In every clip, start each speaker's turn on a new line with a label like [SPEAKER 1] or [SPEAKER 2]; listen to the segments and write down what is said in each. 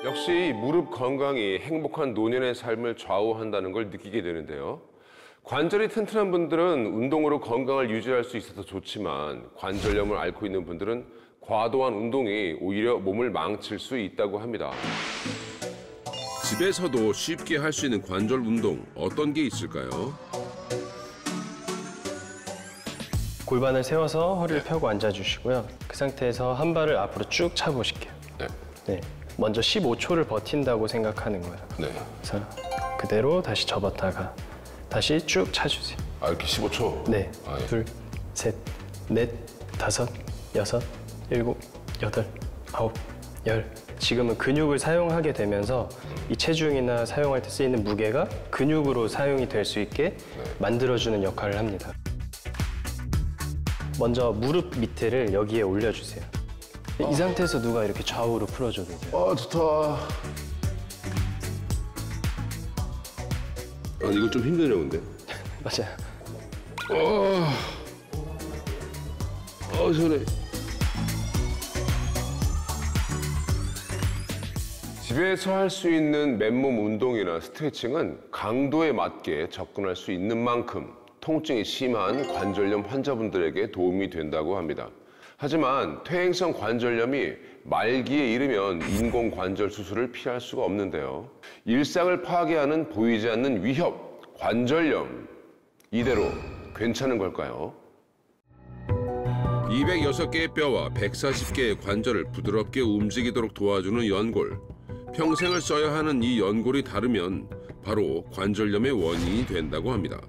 [SPEAKER 1] 역시 무릎 건강이 행복한 노년의 삶을 좌우한다는 걸 느끼게 되는데요. 관절이 튼튼한 분들은 운동으로 건강을 유지할 수 있어서 좋지만 관절염을 앓고 있는 분들은 과도한 운동이 오히려 몸을 망칠 수 있다고 합니다. 집에서도 쉽게 할 수 있는 관절 운동 어떤 게 있을까요?
[SPEAKER 2] 골반을 세워서 허리를 펴고 앉아주시고요. 그 상태에서 한 발을 앞으로 쭉 차보실게요. 네. 먼저 15초를 버틴다고 생각하는 거예요.
[SPEAKER 1] 네.
[SPEAKER 2] 그래서 그대로 다시 접었다가 다시 쭉 차주세요.
[SPEAKER 1] 아, 이렇게 15초?
[SPEAKER 2] 네.
[SPEAKER 1] 예.
[SPEAKER 2] 둘, 셋, 넷, 다섯, 여섯, 일곱, 여덟, 아홉, 열. 지금은 근육을 사용하게 되면서 이 체중이나 사용할 때 쓰이는 무게가 근육으로 사용이 될 수 있게 만들어주는 역할을 합니다. 먼저 무릎 밑에를 여기에 올려주세요. 이 상태에서 누가 이렇게 좌우로 풀어줘도 돼요.
[SPEAKER 1] 아, 좋다. 아, 이거 좀 힘드네요, 근데.
[SPEAKER 2] 맞아요.
[SPEAKER 1] 시원해. 집에서 할 수 있는 맨몸 운동이나 스트레칭은 강도에 맞게 접근할 수 있는 만큼 통증이 심한 관절염 환자분들에게 도움이 된다고 합니다. 하지만 퇴행성 관절염이 말기에 이르면 인공관절 수술을 피할 수가 없는데요. 일상을 파괴하는 보이지 않는 위협, 관절염. 이대로 괜찮은 걸까요? 206개의 뼈와 140개의 관절을 부드럽게 움직이도록 도와주는 연골. 평생을 써야 하는 이 연골이 다르면 바로 관절염의 원인이 된다고 합니다.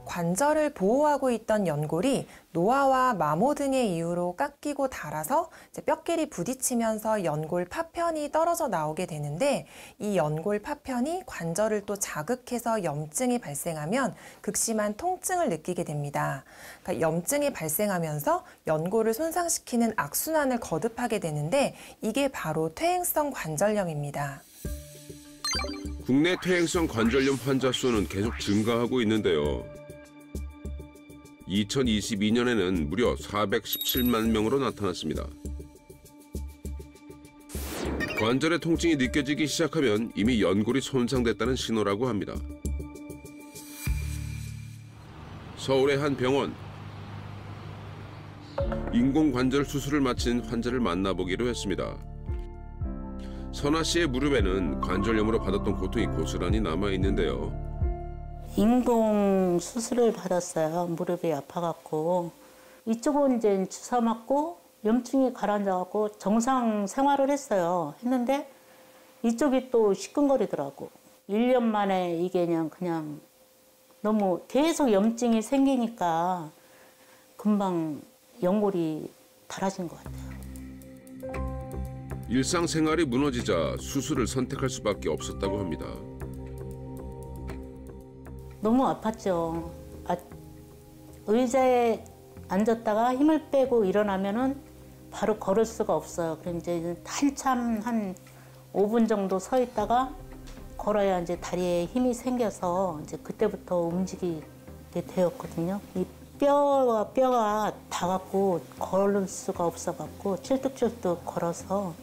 [SPEAKER 3] 관절을 보호하고 있던 연골이 노화와 마모 등의 이유로 깎이고 닳아서 뼈끼리 부딪히면서 연골 파편이 떨어져 나오게 되는데, 이 연골 파편이 관절을 또 자극해서 염증이 발생하면 극심한 통증을 느끼게 됩니다. 그러니까 염증이 발생하면서 연골을 손상시키는 악순환을 거듭하게 되는데, 이게 바로 퇴행성 관절염입니다.
[SPEAKER 1] 국내 퇴행성 관절염 환자 수는 계속 증가하고 있는데요. 2022년에는 무려 417만 명으로 나타났습니다. 관절의 통증이 느껴지기 시작하면 이미 연골이 손상됐다는 신호라고 합니다. 서울의 한 병원. 인공관절 수술을 마친 환자를 만나보기로 했습니다. 선아 씨의 무릎에는 관절염으로 받았던 고통이 고스란히 남아있는데요.
[SPEAKER 4] 인공 수술을 받았어요. 무릎이 아파갖고. 이쪽은 이제 주사 맞고 염증이 가라앉아갖고 정상 생활을 했어요. 했는데 이쪽이 또 시큰거리더라고. 1년 만에 이게 그냥 너무 계속 염증이 생기니까 금방 연골이 닳아진 것 같아요.
[SPEAKER 1] 일상생활이 무너지자 수술을 선택할 수밖에 없었다고 합니다.
[SPEAKER 4] 너무 아팠죠. 의자에 앉았다가 힘을 빼고 일어나면은 바로 걸을 수가 없어요. 그럼 이제 한참 한 5분 정도 서 있다가 걸어야 이제 다리에 힘이 생겨서 이제 그때부터 움직이게 되었거든요. 이 뼈가 닿아갖고 걸을 수가 없어갖고 찔뚝찔뚝 걸어서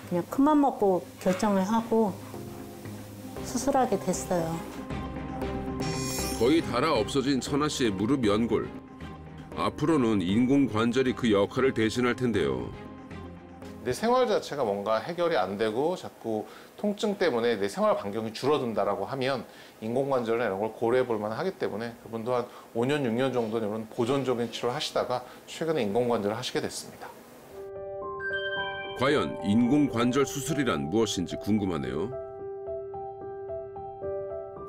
[SPEAKER 4] 그냥 큰맘 먹고 결정을 하고 수술하게 됐어요.
[SPEAKER 1] 거의 닳아 없어진 선아 씨의 무릎 연골. 앞으로는 인공관절이 그 역할을 대신할 텐데요.
[SPEAKER 5] 내 생활 자체가 뭔가 해결이 안 되고 자꾸 통증 때문에 내 생활 반경이 줄어든다라고 하면 인공관절이나 이런 걸 고려해 볼 만하기 때문에 그분도 한 5년, 6년 정도는 이런 보존적인 치료를 하시다가 최근에 인공관절을 하시게 됐습니다.
[SPEAKER 1] 과연 인공관절 수술이란 무엇인지 궁금하네요.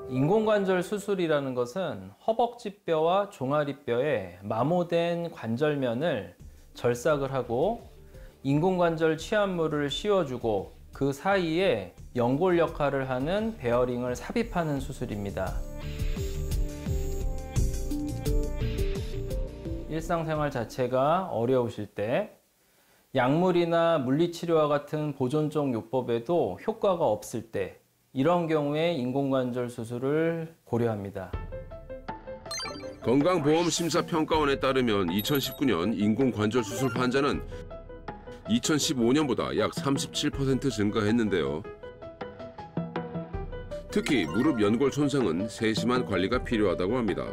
[SPEAKER 6] 인공관절 수술이라는 것은 허벅지뼈와 종아리뼈에 마모된 관절면을 절삭을 하고 인공관절 치환물을 씌워주고 그 사이에 연골 역할을 하는 베어링을 삽입하는 수술입니다. 일상생활 자체가 어려우실 때 약물이나 물리치료와 같은 보존적 요법에도 효과가 없을 때 이런 경우에 인공관절 수술을 고려합니다.
[SPEAKER 1] 건강보험심사평가원에 따르면 2019년 인공관절 수술 환자는 2015년보다 약 37% 증가했는데요. 특히 무릎 연골 손상은 세심한 관리가 필요하다고 합니다.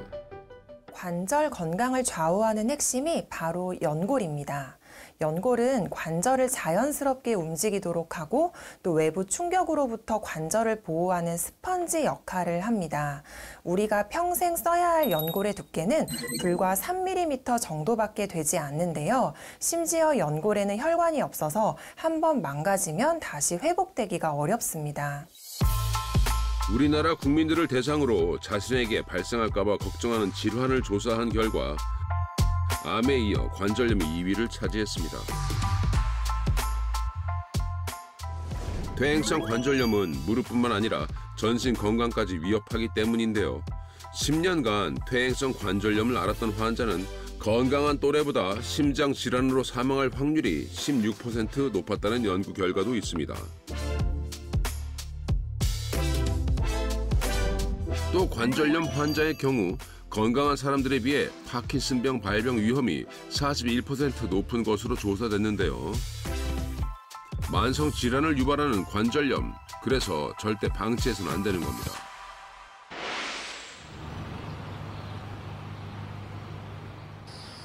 [SPEAKER 3] 관절 건강을 좌우하는 핵심이 바로 연골입니다. 연골은 관절을 자연스럽게 움직이도록 하고 또 외부 충격으로부터 관절을 보호하는 스펀지 역할을 합니다. 우리가 평생 써야 할 연골의 두께는 불과 3mm 정도밖에 되지 않는데요. 심지어 연골에는 혈관이 없어서 한번 망가지면 다시 회복되기가 어렵습니다.
[SPEAKER 1] 우리나라 국민들을 대상으로 자신에게 발생할까 봐 걱정하는 질환을 조사한 결과 암에 이어 관절염이 2위를 차지했습니다. 퇴행성 관절염은 무릎뿐만 아니라 전신 건강까지 위협하기 때문인데요. 10년간 퇴행성 관절염을 앓았던 환자는 건강한 또래보다 심장 질환으로 사망할 확률이 16% 높았다는 연구 결과도 있습니다. 또 관절염 환자의 경우 건강한 사람들에 비해 파킨슨병 발병 위험이 41% 높은 것으로 조사됐는데요. 만성 질환을 유발하는 관절염, 그래서 절대 방치해서는 안 되는 겁니다.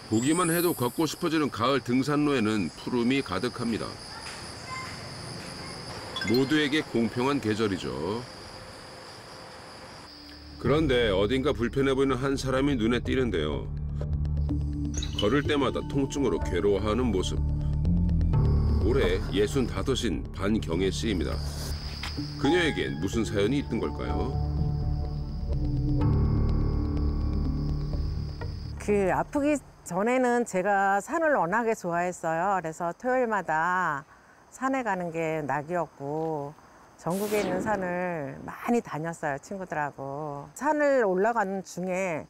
[SPEAKER 1] 보기만 해도 걷고 싶어지는 가을 등산로에는 푸름이 가득합니다. 모두에게 공평한 계절이죠. 그런데 어딘가 불편해 보이는 한 사람이 눈에 띄는데요. 걸을 때마다 통증으로 괴로워하는 모습. 올해 65인 반경혜 씨입니다. 그녀에겐 무슨 사연이 있던 걸까요?
[SPEAKER 7] 아프기 전에는 제가 산을 워낙에 좋아했어요. 그래서 토요일마다 산에 가는 게 낙이었고 전국에 있는 산을 많이 다녔어요, 친구들하고. 산을 올라가는 중에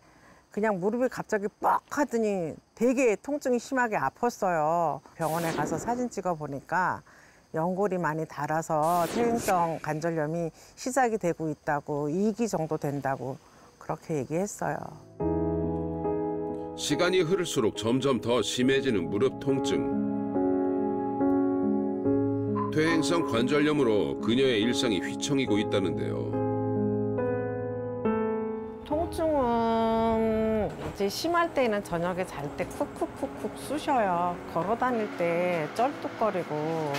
[SPEAKER 7] 그냥 무릎이 갑자기 뻑 하더니 되게 통증이 심하게 아팠어요. 병원에 가서 사진 찍어 보니까 연골이 많이 닳아서 퇴행성 관절염이 시작이 되고 있다고, 2기 정도 된다고 그렇게 얘기했어요.
[SPEAKER 1] 시간이 흐를수록 점점 더 심해지는 무릎 통증. 퇴행성 관절염으로 그녀의 일상이 휘청이고 있다는데요.
[SPEAKER 7] 통증은 이제 심할 때는 저녁에 잘 때 쿡쿡쿡쿡 쑤셔요. 걸어 다닐 때 쩔뚝거리고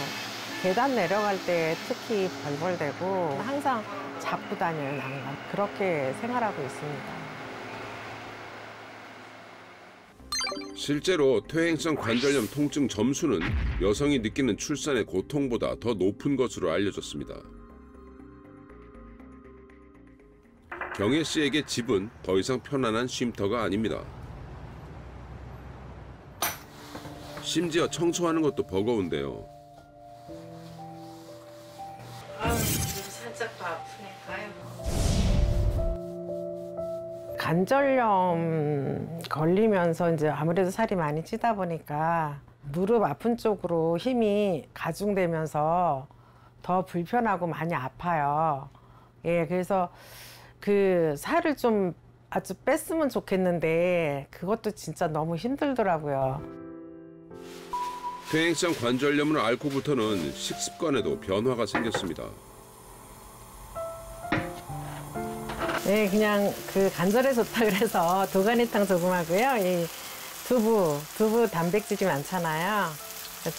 [SPEAKER 7] 계단 내려갈 때 특히 벌벌대고 항상 잡고 다녀요, 난간. 그렇게 생활하고 있습니다.
[SPEAKER 1] 실제로 퇴행성 관절염 통증 점수는 여성이 느끼는 출산의 고통보다 더 높은 것으로 알려졌습니다. 경혜 씨에게 집은 더 이상 편안한 쉼터가 아닙니다. 심지어 청소하는 것도 버거운데요.
[SPEAKER 7] 살짝 더 아프니까요. 관절염 걸리면서 이제 아무래도 살이 많이 찌다 보니까 무릎 아픈 쪽으로 힘이 가중되면서 더 불편하고 많이 아파요. 예, 그래서 그 살을 좀 아주 뺐으면 좋겠는데 그것도 진짜 너무 힘들더라고요.
[SPEAKER 1] 퇴행성 관절염을 앓고부터는 식습관에도 변화가 생겼습니다.
[SPEAKER 7] 네, 그냥 그 관절에 좋다 그래서 도가니탕 조금 하고요. 이 두부 단백질이 많잖아요.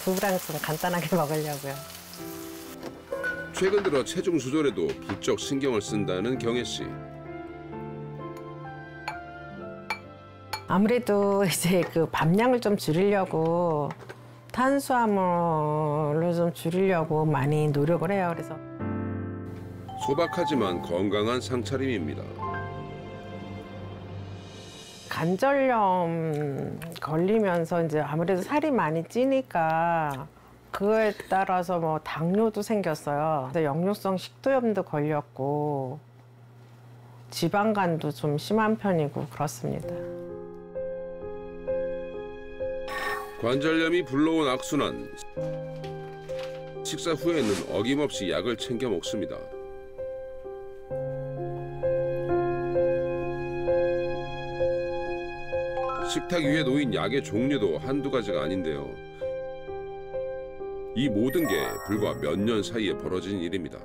[SPEAKER 7] 두부랑 좀 간단하게 먹으려고요.
[SPEAKER 1] 최근 들어 체중 조절에도 부쩍 신경을 쓴다는 경혜 씨.
[SPEAKER 7] 아무래도 이제 그 밥량을 좀 줄이려고 탄수화물을 좀 줄이려고 많이 노력을 해요. 그래서
[SPEAKER 1] 소박하지만 건강한 상차림입니다.
[SPEAKER 7] 관절염 걸리면서 이제 아무래도 살이 많이 찌니까 그거에 따라서 뭐 당뇨도 생겼어요. 그래서 역류성 식도염도 걸렸고 지방간도 좀 심한 편이고 그렇습니다.
[SPEAKER 1] 관절염이 불러온 악순환. 식사 후에는 어김없이 약을 챙겨 먹습니다. 식탁 위에 놓인 약의 종류도 한두 가지가 아닌데요. 이 모든 게 불과 몇 년 사이에 벌어진 일입니다.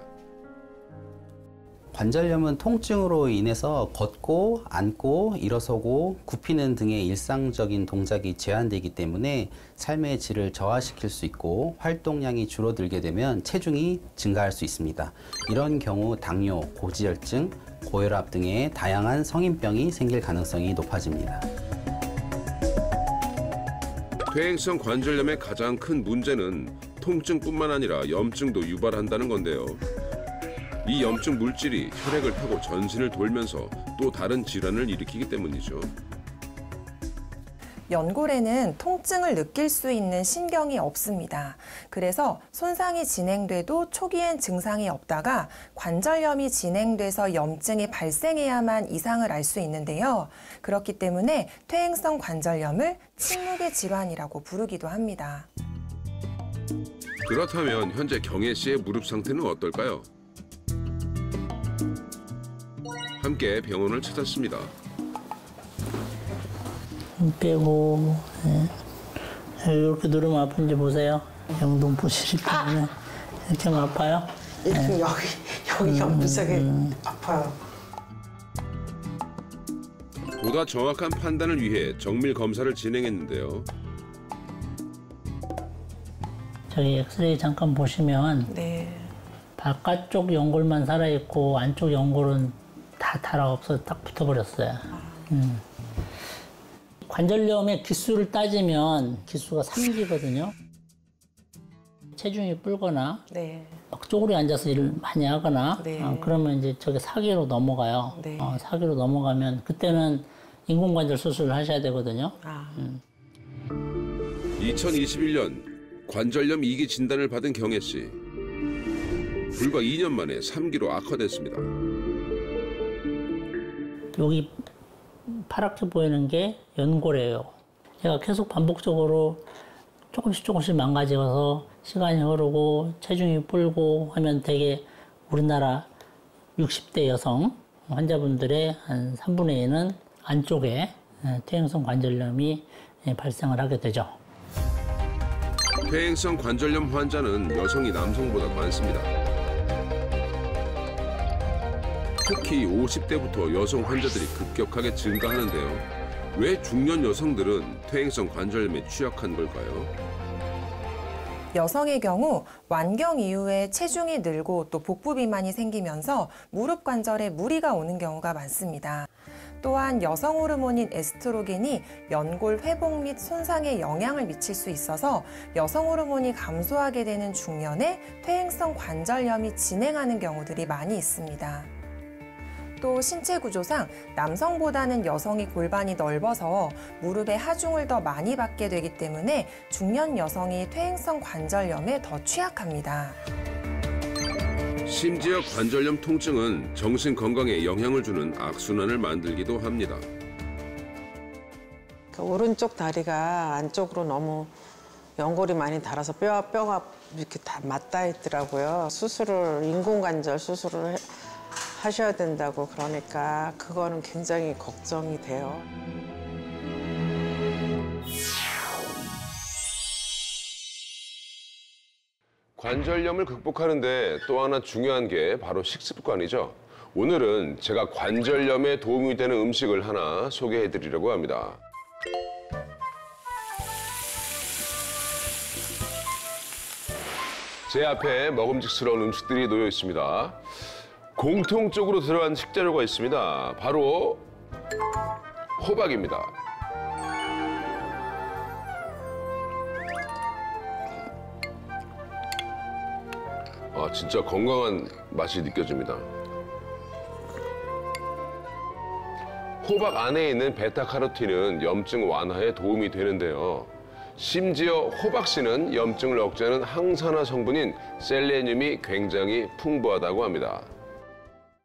[SPEAKER 8] 관절염은 통증으로 인해서 걷고 앉고 일어서고 굽히는 등의 일상적인 동작이 제한되기 때문에 삶의 질을 저하시킬 수 있고 활동량이 줄어들게 되면 체중이 증가할 수 있습니다. 이런 경우 당뇨, 고지혈증, 고혈압 등의 다양한 성인병이 생길 가능성이 높아집니다.
[SPEAKER 1] 퇴행성 관절염의 가장 큰 문제는 통증뿐만 아니라 염증도 유발한다는 건데요. 이 염증 물질이 혈액을 타고 전신을 돌면서 또 다른 질환을 일으키기 때문이죠.
[SPEAKER 3] 연골에는 통증을 느낄 수 있는 신경이 없습니다. 그래서 손상이 진행돼도 초기엔 증상이 없다가 관절염이 진행돼서 염증이 발생해야만 이상을 알 수 있는데요. 그렇기 때문에 퇴행성 관절염을 침묵의 질환이라고 부르기도 합니다.
[SPEAKER 1] 그렇다면 현재 경혜 씨의 무릎 상태는 어떨까요? 함께 병원을 찾았습니다.
[SPEAKER 9] 빼고 이렇게 누르면 아픈지 보세요. 영등포실이 때문에 이렇게 하면 아파요?
[SPEAKER 7] 이렇게 여기가 무지하게 아파요.
[SPEAKER 1] 보다 정확한 판단을 위해 정밀 검사를 진행했는데요.
[SPEAKER 9] 저기 엑스레이 잠깐 보시면
[SPEAKER 3] 네.
[SPEAKER 9] 바깥쪽 연골만 살아있고 안쪽 연골은 다 달아 없어서 딱 붙어버렸어요. 관절염의 기수를 따지면 기수가 3기거든요. 체중이 불거나
[SPEAKER 3] 네.
[SPEAKER 9] 막 쪼그려 앉아서 일을 많이 하거나
[SPEAKER 3] 네.
[SPEAKER 9] 그러면 이제 저게 4기로 넘어가요.
[SPEAKER 3] 네.
[SPEAKER 9] 4기로 넘어가면 그때는 인공관절 수술을 하셔야 되거든요.
[SPEAKER 1] 2021년 관절염 2기 진단을 받은 경혜 씨. 불과 2년 만에 3기로 악화됐습니다.
[SPEAKER 9] 여기 파랗게 보이는 게 연골이에요. 제가 계속 반복적으로 조금씩 망가져서 시간이 흐르고 체중이 불고 하면 되게 우리나라 60대 여성 환자분들의 한 3분의 2는 안쪽에 퇴행성 관절염이 발생을 하게 되죠.
[SPEAKER 1] 퇴행성 관절염 환자는 여성이 남성보다 많습니다. 특히 50대부터 여성 환자들이 급격하게 증가하는데요. 왜 중년 여성들은 퇴행성 관절염에 취약한 걸까요?
[SPEAKER 3] 여성의 경우 완경 이후에 체중이 늘고 또 복부 비만이 생기면서 무릎 관절에 무리가 오는 경우가 많습니다. 또한 여성 호르몬인 에스트로겐이 연골 회복 및 손상에 영향을 미칠 수 있어서 여성 호르몬이 감소하게 되는 중년에 퇴행성 관절염이 진행하는 경우들이 많이 있습니다. 또 신체 구조상 남성보다는 여성이 골반이 넓어서 무릎에 하중을 더 많이 받게 되기 때문에 중년 여성이 퇴행성 관절염에 더 취약합니다.
[SPEAKER 1] 심지어 관절염 통증은 정신 건강에 영향을 주는 악순환을 만들기도 합니다.
[SPEAKER 7] 그 오른쪽 다리가 안쪽으로 너무 연골이 많이 닳아서 뼈가 이렇게 다 맞닿아 있더라고요. 인공관절 수술을 하셔야 된다고 그러니까 그거는 굉장히 걱정이 돼요.
[SPEAKER 1] 관절염을 극복하는데 또 하나 중요한 게 바로 식습관이죠. 오늘은 제가 관절염에 도움이 되는 음식을 하나 소개해드리려고 합니다. 제 앞에 먹음직스러운 음식들이 놓여 있습니다. 공통적으로 들어간 식재료가 있습니다. 바로 호박입니다. 진짜 건강한 맛이 느껴집니다. 호박 안에 있는 베타카로틴은 염증 완화에 도움이 되는데요. 심지어 호박씨는 염증을 억제하는 항산화 성분인 셀레늄이 굉장히 풍부하다고 합니다.